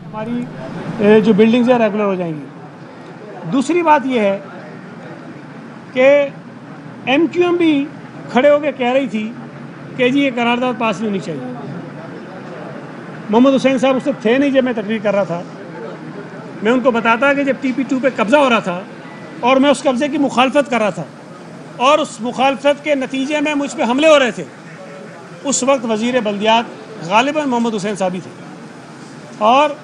हमारी जो बिल्डिंग्स हैं रेगुलर हो जाएंगी। दूसरी बात ये है कि MQM भी खड़े होकर कह रही थी कि जी ये करारदाद पास नहीं होनी चाहिए। मोहम्मद हुसैन साहब उससे थे नहीं जब मैं तकरीर कर रहा था। मैं उनको बताता कि जब TP2 पे कब्ज़ा हो रहा था और मैं उस कब्ज़े की मुखालफत कर रहा था और उस मुखालफत के नतीजे में मुझ पर हमले हो रहे थे, उस वक्त वज़ीर बल्दियात गालिबन मोहम्मद हुसैन साहब ही थे और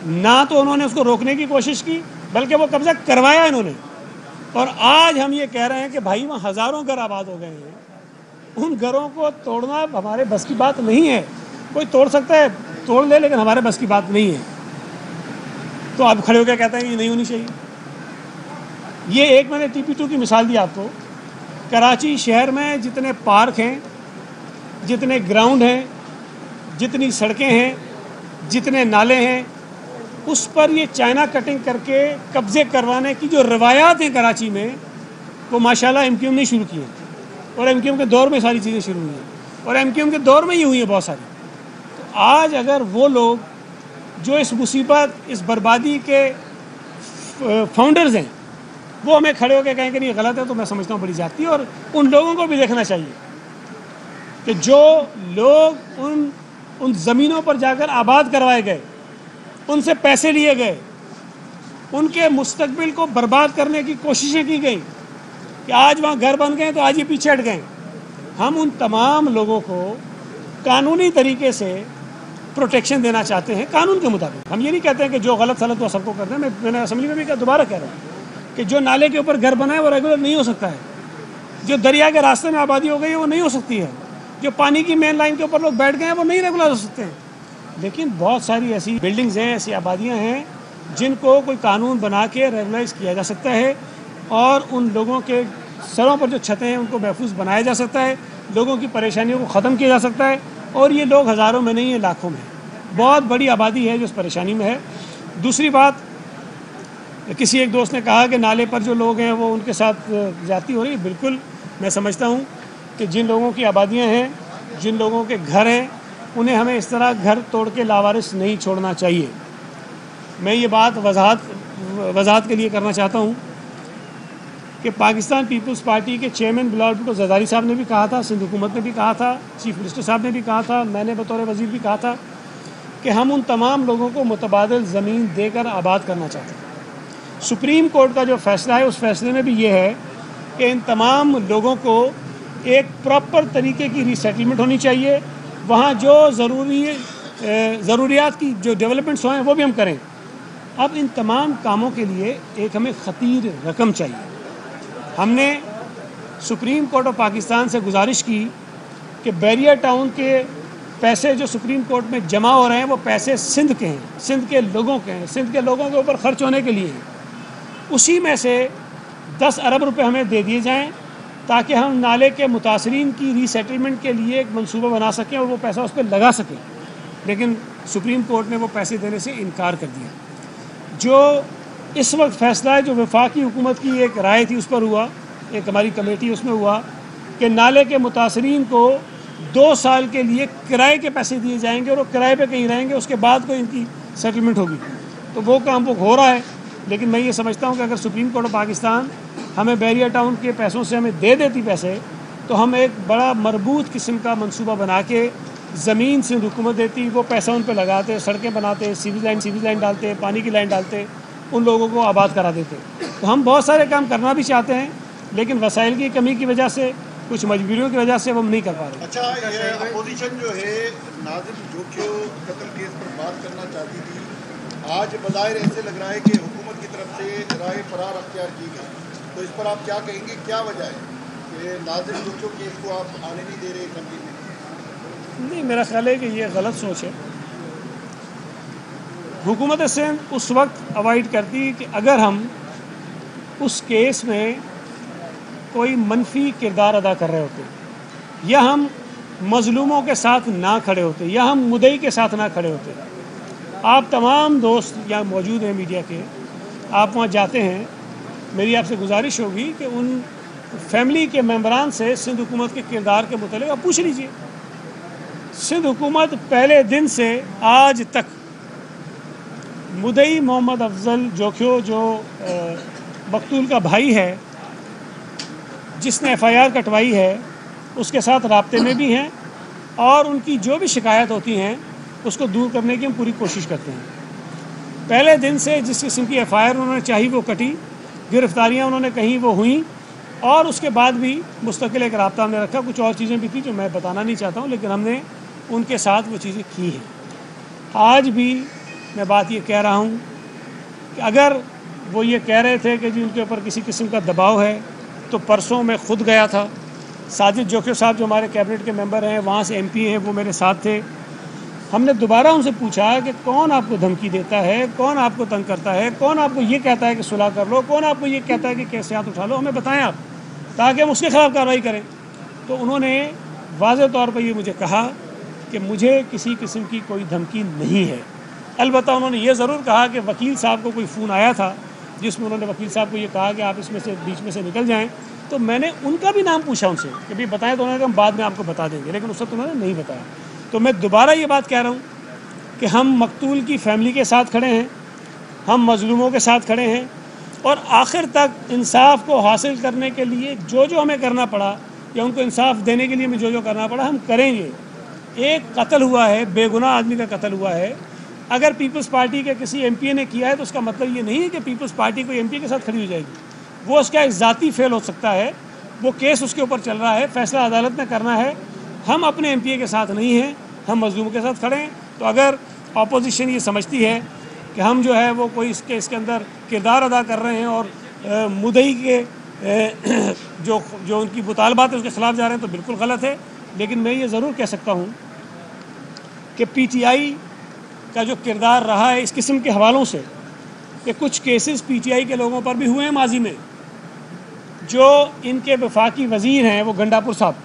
ना तो उन्होंने उसको रोकने की कोशिश की बल्कि वो कब्ज़ा करवाया इन्होंने। और आज हम ये कह रहे हैं कि भाई वहाँ हज़ारों घर आबाद हो गए हैं, उन घरों को तोड़ना हमारे बस की बात नहीं है। कोई तोड़ सकता है तोड़ ले, लेकिन हमारे बस की बात नहीं है। तो आप खड़े होकर कहते हैं ये नहीं होनी चाहिए। ये एक मैंने TP2 की मिसाल दी आपको। कराची शहर में जितने पार्क हैं, जितने ग्राउंड हैं, जितनी सड़कें हैं, जितने नाले हैं, उस पर ये चाइना कटिंग करके कब्ज़े करवाने की जो रवायात हैं कराची में, वो माशाल्लाह MQM ने शुरू की है और MQM के दौर में सारी चीज़ें शुरू हुई हैं और MQM के दौर में ही हुई है बहुत सारी। तो आज अगर वो लोग जो इस मुसीबत, इस बर्बादी के फाउंडर्स हैं, वो हमें खड़े होकर कहें कि नहीं गलत है, तो मैं समझता हूँ बड़ी ज़्यादती है। और उन लोगों को भी देखना चाहिए कि जो लोग उन ज़मीनों पर जाकर आबाद करवाए गए, उनसे पैसे लिए गए, उनके मुस्तकबिल को बर्बाद करने की कोशिशें की गई कि आज वहाँ घर बन गए तो आज ये पीछे हट गए। हम उन तमाम लोगों को कानूनी तरीके से प्रोटेक्शन देना चाहते हैं, कानून के मुताबिक। हम ये नहीं कहते हैं कि जो गलत सलत वो सबको करते हैं। मैंने असेंबली में भी दोबारा कह रहा हूँ कि जो नाले के ऊपर घर बना है वो रेगुलर नहीं हो सकता है, जो दरिया के रास्ते में आबादी हो गई है वो नहीं हो सकती है, जो पानी की मेन लाइन के ऊपर लोग बैठ गए हैं वो नहीं रेगुलर हो सकते हैं। लेकिन बहुत सारी ऐसी बिल्डिंग्स हैं, ऐसी आबादियां हैं जिनको कोई कानून बना के रेगुलराइज किया जा सकता है और उन लोगों के सरों पर जो छतें हैं उनको महफूज बनाया जा सकता है, लोगों की परेशानियों को ख़त्म किया जा सकता है। और ये लोग हज़ारों में नहीं है, लाखों में, बहुत बड़ी आबादी है जो इस परेशानी में है। दूसरी बात, किसी एक दोस्त ने कहा कि नाले पर जो लोग हैं वो उनके साथ ज़्यादती हो रही है। बिल्कुल मैं समझता हूँ कि जिन लोगों की आबादियाँ हैं, जिन लोगों के घर हैं, उन्हें हमें इस तरह घर तोड़ के लावारिस नहीं छोड़ना चाहिए। मैं ये बात वजाहत के लिए करना चाहता हूँ कि पाकिस्तान पीपल्स पार्टी के चेयरमैन बिलावल भुट्टो ज़रदारी साहब ने भी कहा था, सिंध हुकूमत ने भी कहा था, चीफ मिनिस्टर साहब ने भी कहा था, मैंने बतौर वज़ीर भी कहा था कि हम उन तमाम लोगों को मुतबादिल ज़मीन देकर आबाद करना चाहते हैं। सुप्रीम कोर्ट का जो फ़ैसला है उस फैसले में भी ये है कि इन तमाम लोगों को एक प्रॉपर तरीके की रीसेटलमेंट होनी चाहिए। वहाँ जो ज़रूरियात की जो डेवलपमेंट्स हैं वो भी हम करें। अब इन तमाम कामों के लिए एक हमें ख़तीर रकम चाहिए। हमने सुप्रीम कोर्ट ऑफ पाकिस्तान से गुजारिश की कि बैरियर टाउन के पैसे जो सुप्रीम कोर्ट में जमा हो रहे हैं वो पैसे सिंध के हैं, सिंध के लोगों के हैं, सिंध के लोगों के ऊपर ख़र्च होने के लिए हैं। उसी में से 10 अरब रुपए हमें दे दिए जाएँ ताकि हम नाले के मुतासरीन की रीसेटलमेंट के लिए एक मंसूबा बना सकें और वो पैसा उस पर लगा सकें। लेकिन सुप्रीम कोर्ट ने वो पैसे देने से इनकार कर दिया। जो इस वक्त फ़ैसला है, जो वफाकी हुकूमत की एक राय थी उस पर हुआ, एक हमारी कमेटी उसमें हुआ कि नाले के मुतासरीन को 2 साल के लिए किराए के पैसे दिए जाएंगे और वो किराए पे कहीं रहेंगे, उसके बाद कोई इनकी सेटलमेंट होगी। तो वो काम वो हो रहा है। लेकिन मैं ये समझता हूँ कि अगर सुप्रीम कोर्ट ऑफ पाकिस्तान हमें बैरियर टाउन के पैसों से हमें दे देती पैसे, तो हम एक बड़ा मरबूत किस्म का मंसूबा बना के ज़मीन से हुकूमत देती, वो पैसा उन पर लगाते, सड़कें बनाते, सीवेज लाइन डालते, पानी की लाइन डालते, उन लोगों को आबाद करा देते। तो हम बहुत सारे काम करना भी चाहते हैं, लेकिन वसाइल की कमी की वजह से, कुछ मजबूरियों की वजह से हम नहीं कर पा रहे। अच्छा, ये अपोजिशन जो है नाज़िम जोखियो कत्ल केस पर बात करना चाहती थी, आज बज़ाहिर ऐसे लग रहा है कि हुकूमत की तरफ से राह फरार अख्तियार की गई। तो इस पर आप क्या कहेंगे, क्या वजह है कि नाज़िम जोखियो केस को आप आने नहीं दे रहे असेंबली में? नहीं, मेरा ख्याल है कि ये गलत सोच है। हुकूमत सिंध उस वक्त अवॉइड करती कि अगर हम उस केस में कोई मनफी किरदार अदा कर रहे होते, या हम मज़लूमों के साथ ना खड़े होते, या हम मुद्दई के साथ ना खड़े होते। आप तमाम दोस्त यहाँ मौजूद हैं मीडिया के, आप वहाँ जाते हैं, मेरी आपसे गुजारिश होगी कि उन फैमिली के मेंबरान से सिंध हुकूमत के किरदार के मुतालिक आप पूछ लीजिए। सिंध हुकूमत पहले दिन से आज तक मुदई मोहम्मद अफजल जोखियो जो मकतूल का भाई है, जिसने FIR कटवाई है, उसके साथ राब्ते में भी हैं और उनकी जो भी शिकायत होती हैं उसको दूर करने की हम पूरी कोशिश करते हैं। पहले दिन से जिस किस्म की FIR उन्होंने चाही वो कटी, गिरफ्तारियां उन्होंने कहीं वो हुई, और उसके बाद भी मुस्तकिल एक राब्ता हमने रखा। कुछ और चीज़ें भी थी जो मैं बताना नहीं चाहता हूँ, लेकिन हमने उनके साथ वो चीज़ें की हैं। आज भी मैं बात ये कह रहा हूँ कि अगर वो ये कह रहे थे कि जी उनके ऊपर किसी किस्म का दबाव है, तो परसों मैं खुद गया था। साजिद जोखियो साहब जो हमारे कैबिनेट के मेंबर हैं, वहाँ से MP हैं, वो मेरे साथ थे। हमने दोबारा उनसे पूछा कि कौन आपको धमकी देता है, कौन आपको तंग करता है, कौन आपको ये कहता है कि सुलह कर लो, कौन आपको ये कहता है कि कैसे हाथ उठा लो, हमें बताएं आप, ताकि हम उसके खिलाफ कार्रवाई करें। तो उन्होंने वाज़ेह तौर पर ये मुझे कहा कि मुझे किसी किस्म की कोई धमकी नहीं है। अलबत्ता उन्होंने ये ज़रूर कहा कि वकील साहब को कोई फ़ोन आया था जिसमें उन्होंने वकील साहब को ये कहा कि आप इसमें से बीच में से निकल जाएं। तो मैंने उनका भी नाम पूछा उनसे कि भाई बताएं, तो उन्होंने कहा हम बाद में आपको बता देंगे, लेकिन उस वक्त उन्होंने नहीं बताया। तो मैं दोबारा ये बात कह रहा हूँ कि हम मकतूल की फैमिली के साथ खड़े हैं, हम मजलूमों के साथ खड़े हैं, और आखिर तक इंसाफ को हासिल करने के लिए जो जो हमें करना पड़ा, या उनको इंसाफ देने के लिए हमें जो जो करना पड़ा हम करेंगे। एक कत्ल हुआ है, बेगुनाह आदमी का कत्ल हुआ है। अगर पीपल्स पार्टी के किसी MP ने किया है तो उसका मतलब ये नहीं है कि पीपल्स पार्टी कोई MP के साथ खड़ी हो जाएगी। वो उसका एक ज़ाती फेल हो सकता है, वो केस उसके ऊपर चल रहा है, फैसला अदालत ने करना है। हम अपने MPA के साथ नहीं हैं, हम मजलूम के साथ खड़े हैं। तो अगर अपोजिशन ये समझती है कि हम जो है वो कोई इसके अंदर किरदार अदा कर रहे हैं और मुदई के जो उनकी मुतालबात है उसके ख़िलाफ़ जा रहे हैं, तो बिल्कुल गलत है। लेकिन मैं ये ज़रूर कह सकता हूँ कि PTI का जो किरदार रहा है इस किस्म के हवालों से, कि कुछ केसेस PTI के लोगों पर भी हुए हैं माजी में। जो इनके वफाकी वज़ीर हैं वो गंडापुर साहब,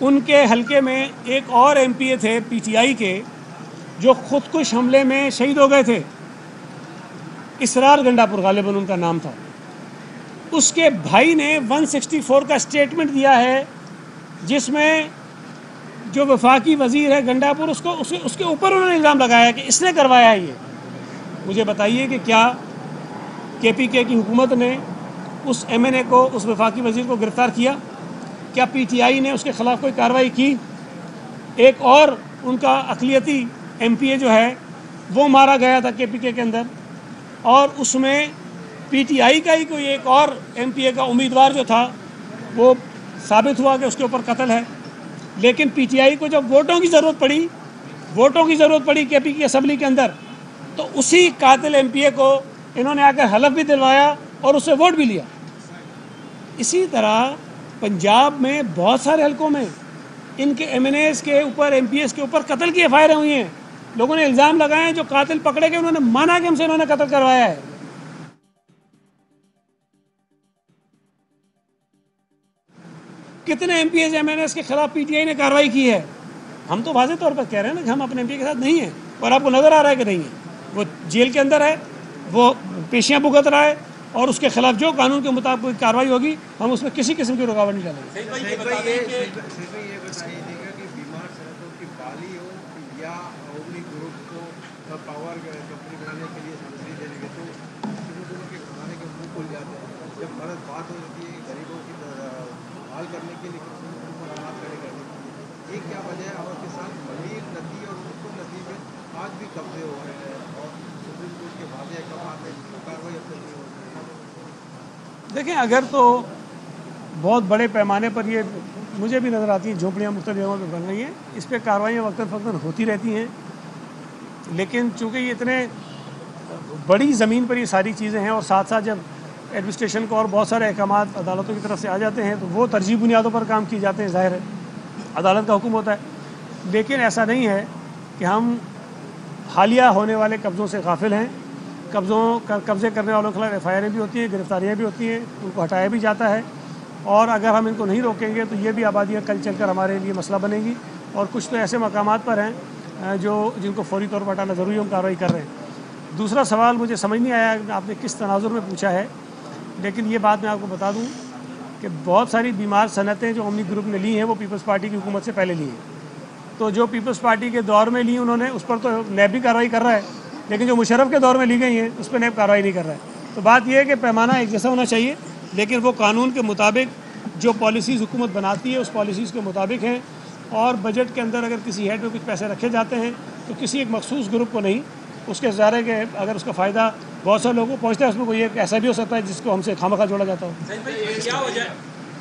उनके हलके में एक और MPA थे PTI के जो खुदकुश हमले में शहीद हो गए थे। इसरार गंडापुर गालिबन उनका नाम था। उसके भाई ने 164 का स्टेटमेंट दिया है, जिसमें जो वफाकी वज़ीर है गंडापुर, उसके ऊपर उन्होंने इल्ज़ाम लगाया कि इसने करवाया है ये। मुझे बताइए कि क्या KPK की हुकूमत ने उस MNA को, उस वफाकी वज़ीर को गिरफ़्तार किया? क्या PTI ने उसके ख़िलाफ़ कोई कार्रवाई की? एक और उनका अक़लियती MPA जो है वो मारा गया था KPK के अंदर, और उसमें PTI का ही कोई एक और MPA का उम्मीदवार जो था वो साबित हुआ कि उसके ऊपर कत्ल है। लेकिन PTI को जब वोटों की ज़रूरत पड़ी KPK असम्बली के अंदर, तो उसी कातिल MPA को इन्होंने आकर हलफ भी दिलवाया और उससे वोट भी लिया। इसी तरह पंजाब में बहुत सारे हलकों में इनके MNAs के ऊपर, MPAs के ऊपर कत्ल की FIR हुई हैं। लोगों ने इल्ज़ाम लगाए हैं, जो कातिल पकड़े गए उन्होंने माना कि हमसे इन्होंने कत्ल करवाया है। कितने MPAs MNAs के खिलाफ PTI ने कार्रवाई की है? हम तो वाज़ेह तौर पर कह रहे हैं ना कि हम अपने MPA के साथ नहीं हैं, और आपको नज़र आ रहा है कि नहीं है। वो जेल के अंदर है, वो पेशियाँ भुगत रहा है, और उसके खिलाफ जो कानून के मुताबिक कोई कार्रवाई होगी हम उसमें किसी किस्म की रुकावट नहीं डालेंगे। पावर कंपनी बनाने के लिए सब्सिडी देंगे तो दोनों के खाने के मुंह खुल जाते हैं। जब गलत बात होती है गरीबों की हाल करने के लिए, अनाज खड़े करने के लिए, ये क्या वजह है? और के साथ मलिर नदी और उसको नदी में आज भी कब्जे हो रहे हैं, और सुप्रीम कोर्ट के वादे कब आते हैं, कार्रवाई अब तक नहीं होती है। देखें, अगर तो बहुत बड़े पैमाने पर ये मुझे भी नज़र आती हैं झोंपड़ियाँ मुख्तलिफ जगहों पर बन रही हैं, इस पर कार्रवाइयाँ वक्तन फ़क्तन होती रहती हैं। लेकिन चूँकि ये इतने बड़ी ज़मीन पर ये सारी चीज़ें हैं, और साथ साथ जब एडमिनिस्ट्रेशन को और बहुत सारे अहकामात अदालतों की तरफ से आ जाते हैं तो वो तरजीह बुनियादों पर काम किए जाते हैं, ज़ाहिर है अदालत का हुक्म होता है। लेकिन ऐसा नहीं है कि हम हालिया होने वाले कब्ज़ों से गाफिल हैं। कब्ज़े करने वालों के खिलाफ FIR भी होती हैं, गिरफ्तारियाँ भी होती हैं, उनको हटाया भी जाता है। और अगर हम इनको नहीं रोकेंगे तो ये भी आबादियाँ कल चल कर हमारे लिए मसला बनेगी। और कुछ तो ऐसे मकामात पर हैं जिनको फौरी तौर पर हटाना ज़रूरी है, हम कार्रवाई कर रहे हैं। दूसरा सवाल मुझे समझ नहीं आया आपने किस तनाजुर में पूछा है, लेकिन ये बात मैं आपको बता दूं कि बहुत सारी बीमार सनतें जो ओमनी ग्रुप ने ली हैं वो पीपल्स पार्टी की हुकूमत से पहले ली हैं। तो जो पीपल्स पार्टी के दौर में ली उन्होंने, उस पर तो नैब भी कार्रवाई कर रहा है। لیکن جو مشرف کے دور میں لی گئی ہیں اس پہ نیب کارروائی نہیں کر رہا ہے. تو بات یہ ہے کہ پیمانہ ایک جیسا ہونا چاہیے، لیکن وہ قانون کے مطابق جو پالیسیز حکومت بناتی ہے اس پالیسیز کے مطابق ہیں، اور بجٹ کے اندر اگر کسی ہیڈ میں کچھ پیسے رکھے جاتے ہیں تو کسی ایک مخصوص گروپ کو نہیں، اس کے ظاہر ہے کہ اگر اس کا فائدہ بہت سے لوگوں کو پہنچتا ہے، اس میں کوئی ایک ایسا بھی ہو سکتا ہے جس کو ہم سے خواہ جوڑا جاتا ہو.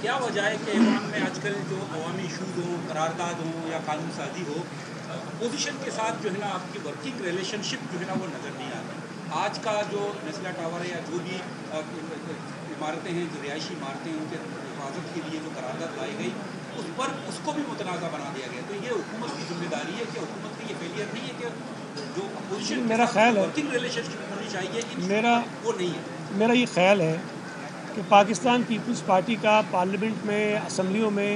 کیا وجہ ہے کہ ایوان میں آج کل جو عوامی ایشوز ہوں، قرارداد ہوں یا قانون سازی ہو، اپوزیشن کے ساتھ جو ہے نا آپ کی ورکنگ ریلیشن شپ جو ہے نا وہ نظر نہیں آتی؟ آج کا جو نسلا ٹاور ہے یا جو بھی عمارتیں ہیں، جو رہائشی عمارتیں ہیں، ان کے حفاظت کے لیے جو قرارداد لائی گئی اس کو بھی متنازع بنا دیا گیا. تو یہ حکومت کی ذمہ داری ہے کہ حکومت کی یہ فیلئر نہیں ہے کہ جو اپوزیشن میرا خیال ہے ورکنگ ریلیشن شپ ہونی چاہیے وہ نہیں ہے. میرا یہ خیال ہے کہ پاکستان پیپلز پارٹی کا پارلیمنٹ میں، اسمبلیوں میں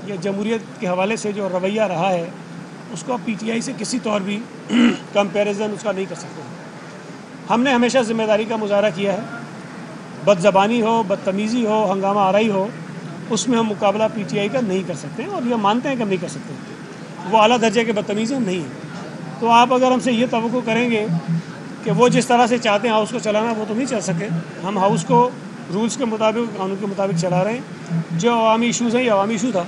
یا جمہوریت کے حوالے سے جو رویہ رہا ہے اس کو پی ٹی آئی سے کسی طور بھی کمپیریزن اس کا نہیں کر سکتے. ہم نے ہمیشہ ذمہ داری کا مظاہرہ کیا ہے، بد زبانی ہو، بدتمیزی ہو، ہنگامہ آرائی ہو، اس میں ہم مقابلہ پی ٹی آئی کا نہیں کر سکتے، اور یہ مانتے ہیں کہ ہم نہیں کر سکتے. وہ اعلیٰ درجے کے بدتمیزی ہم نہیں ہیں. تو آپ اگر ہم سے یہ توقع کریں گے کہ وہ جس طرح سے چاہتے ہیں ہاؤس کو چلانا، وہ تو نہیں چل سکے. ہم ہاؤس کو رولز کے مطابق، قانون کے مطابق چلا رہے ہیں. جو عوامی ایشوز ہیں یہ عوامی ایشو تھا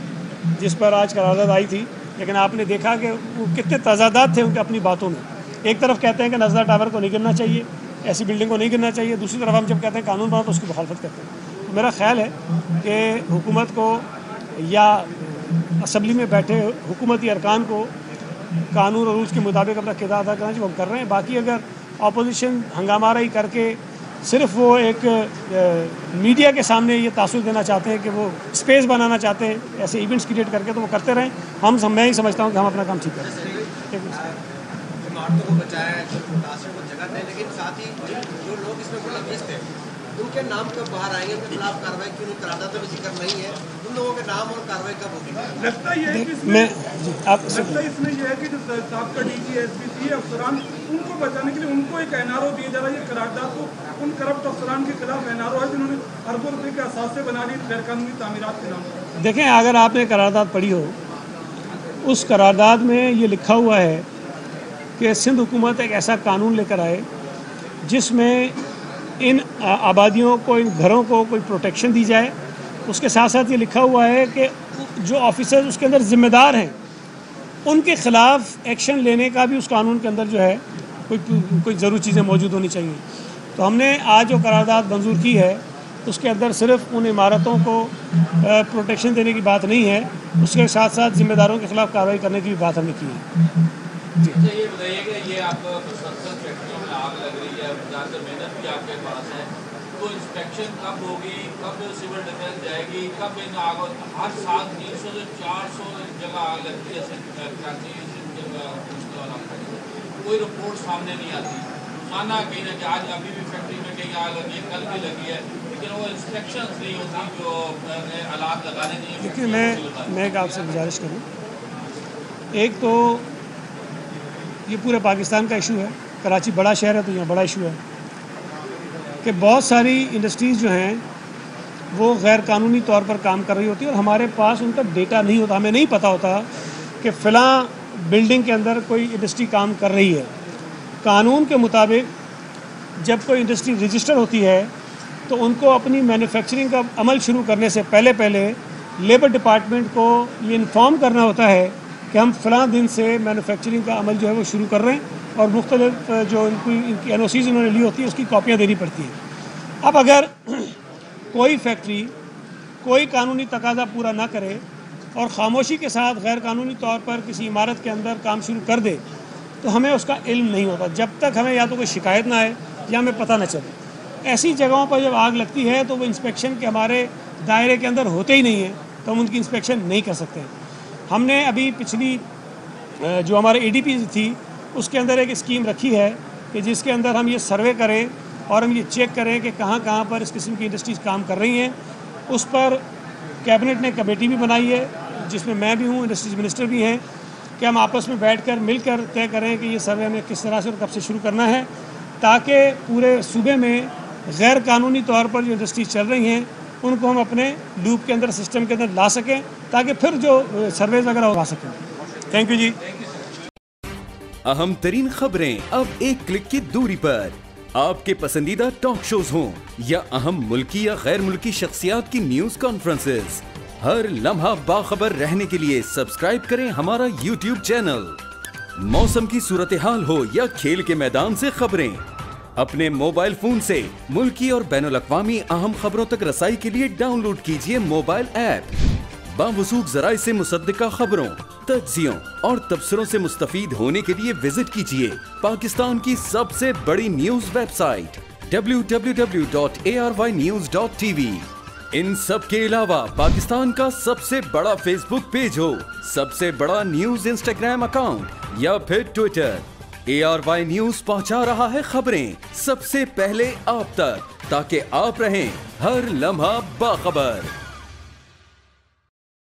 جس پر آج قرارداد آئی تھی، لیکن آپ نے دیکھا کہ وہ کتنے تضادات تھے ان کے اپنی باتوں میں. ایک طرف کہتے ہیں کہ نزلہ ٹاور کو نہیں گرنا چاہیے، ایسی بلڈنگ کو نہیں گرنا چاہیے، دوسری طرف ہم جب کہتے ہیں قانون بنا تو اس کی مخالفت کرتے ہیں. تو میرا خیال ہے کہ حکومت کو یا اسمبلی میں بیٹھے حکومتی ارکان کو قانون اور رولز کے مطابق اپنا کردار ادا کرنا چاہیے، وہ ہم کر رہے ہیں. باقی اگر اپوزیشن ہنگامہ آرائی کر کے صرف وہ ایک میڈیا کے سامنے یہ تاثر دینا چاہتے ہیں کہ وہ اسپیس بنانا چاہتے ہیں ایسے ایونٹس کریٹ کر کے، تو وہ کرتے رہیں. میں ہی سمجھتا ہوں کہ ہم اپنا کام ٹھیک کریں. عمارتوں کو بچایا، جو متاثر کو جگہ دیں، لیکن ساتھ ہی جو لوگ اس میں ملوث تھے ان کے نام کب باہر آئیں گے، ان کے خلاف کارروائی کیوں نہیں؟ قرارداد میں ذکر نہیں ہے ان لوگوں کے نام، اور کارروائی کب ہوگی؟ لگتا یہ ہے کہ اس میں یہ ہے کہ جو سابقہ ڈی جی ایس پی سی افسران، ان کو بچانے کے لیے ان کو ایک این آر او دیا جا رہا ہے. یہ قرارداد کو ان کرپٹ افسران کے خلاف این آر او ہے جنہوں نے اربوں روپے کے اثاثے بنا لیے غیر قانونی تعمیرات کے نام پر. دیکھیں، اگر آپ نے قرارداد پڑھی ہو، اس قرارداد میں یہ لکھا ہوا ہے کہ سندھ حکومت ایک ایسا قانون لے کر آئے جس میں ان آبادیوں کو، ان گھروں کو کوئی پروٹیکشن دی جائے. اس کے ساتھ ساتھ یہ لکھا ہوا ہے کہ جو آفیسر اس کے اندر ذمہ دار ہیں ان کے خلاف ایکشن لینے کا بھی اس قانون کے اندر جو ہے کوئی ضرور چیزیں موجود ہونی چاہیے. تو ہم نے آج جو قرارداد منظور کی ہے اس کے اندر صرف ان عمارتوں کو پروٹیکشن دینے کی بات نہیں ہے، اس کے ساتھ ساتھ ذمہ داروں کے خلاف کارروائی کرنے کی بھی بات ہم نے کی ہے. یہ بتائیے کہ یہ آپ کنسٹرکشن فیکٹریوں میں آگ لگ رہی ہے، زیادہ تر محنت بھی آپ کے پاس ہے، تو انسپیکشن کب ہوگی، کب سول ڈیفینس جائے گی، کب ان آگ؟ ہر سال 300 سے 400 جگہ آگ لگتی ہے، کوئی رپورٹ سامنے نہیں آتی. روزانہ کہیں نہ کہ آج ابھی بھی فیکٹری میں کہیں آگ لگی ہے، کل بھی لگی ہے، لیکن وہ انسپیکشنز نہیں ہوتی جو آلات لگانے نہیں. دیکھیے، میں ایک آپ سے گزارش کروں. ایک تو یہ پورے پاکستان کا ایشو ہے، کراچی بڑا شہر ہے تو یہاں بڑا ایشو ہے کہ بہت ساری انڈسٹریز جو ہیں وہ غیر قانونی طور پر کام کر رہی ہوتی ہے، اور ہمارے پاس ان کا ڈیٹا نہیں ہوتا. ہمیں نہیں پتہ ہوتا کہ فلاں بلڈنگ کے اندر کوئی انڈسٹری کام کر رہی ہے. قانون کے مطابق جب کوئی انڈسٹری رجسٹر ہوتی ہے تو ان کو اپنی مینوفیکچرنگ کا عمل شروع کرنے سے پہلے لیبر ڈپارٹمنٹ کو یہ انفارم کرنا ہوتا ہے کہ ہم فلاں دن سے مینوفیکچرنگ کا عمل جو ہے وہ شروع کر رہے ہیں، اور مختلف جو ان کی این او سیز انہوں نے لی ہوتی ہے اس کی کاپیاں دینی پڑتی ہیں. اب اگر کوئی فیکٹری کوئی قانونی تقاضا پورا نہ کرے اور خاموشی کے ساتھ غیر قانونی طور پر کسی عمارت کے اندر کام شروع کر دے تو ہمیں اس کا علم نہیں ہوتا جب تک ہمیں یا تو کوئی شکایت نہ آئے یا ہمیں پتہ نہ چلے. ایسی جگہوں پر جب آگ لگتی ہے تو وہ انسپیکشن کے ہمارے دائرے کے اندر ہوتے ہی نہیں ہیں، تو ہم ان کی انسپیکشن نہیں کر سکتے. ہم نے ابھی پچھلی جو ہمارے اے ڈی پی تھی اس کے اندر ایک اسکیم رکھی ہے کہ جس کے اندر ہم یہ سروے کریں اور ہم یہ چیک کریں کہ کہاں کہاں پر اس قسم کی انڈسٹریز کام کر رہی ہیں. اس پر کیبنٹ نے کمیٹی بھی بنائی ہے جس میں میں بھی ہوں، انڈسٹریز منسٹر بھی ہیں، کہ ہم آپس میں بیٹھ کر مل کر طے کریں کہ یہ سروے ہمیں کس طرح سے اور کب سے شروع کرنا ہے، تاکہ پورے صوبے میں غیر قانونی طور پر جو انڈسٹریز چل رہی ہیں ان کو ہم اپنے لوپ کے اندر، سسٹم کے اندر لا سکیں، تاکہ پھر جو سرویز وغیرہ ہو سکیں. تھینک یو جی. अहम तरीन खबरें अब एक क्लिक की दूरी पर। आपके पसंदीदा टॉक शोज हों या अहम मुल्की या गैर मुल्की शख्सियात की न्यूज कॉन्फ्रेंसेस, हर लम्हा बाखबर रहने के लिए सब्सक्राइब करें हमारा YouTube चैनल। मौसम की सूरत हाल हो या खेल के मैदान से खबरें, अपने मोबाइल फोन से मुल्की और बैनुल-अक़वामी अहम खबरों तक रसाई के लिए डाउनलोड कीजिए मोबाइल ऐप। बावसूख ज़राए से मुसद्दिका खबरों, तज्ज़ियों और तबसरों से मुस्तफ़ीद होने के लिए विजिट कीजिए पाकिस्तान की सबसे बड़ी न्यूज वेबसाइट www.arYnews.tv। इन सब के अलावा पाकिस्तान का सबसे बड़ा फेसबुक पेज हो, सबसे बड़ा न्यूज इंस्टाग्राम अकाउंट या फिर ट्विटर, ARY न्यूज पहुंचा रहा है खबरें सबसे पहले आप तक, ताकि आप रहें हर लम्हा बाखबर।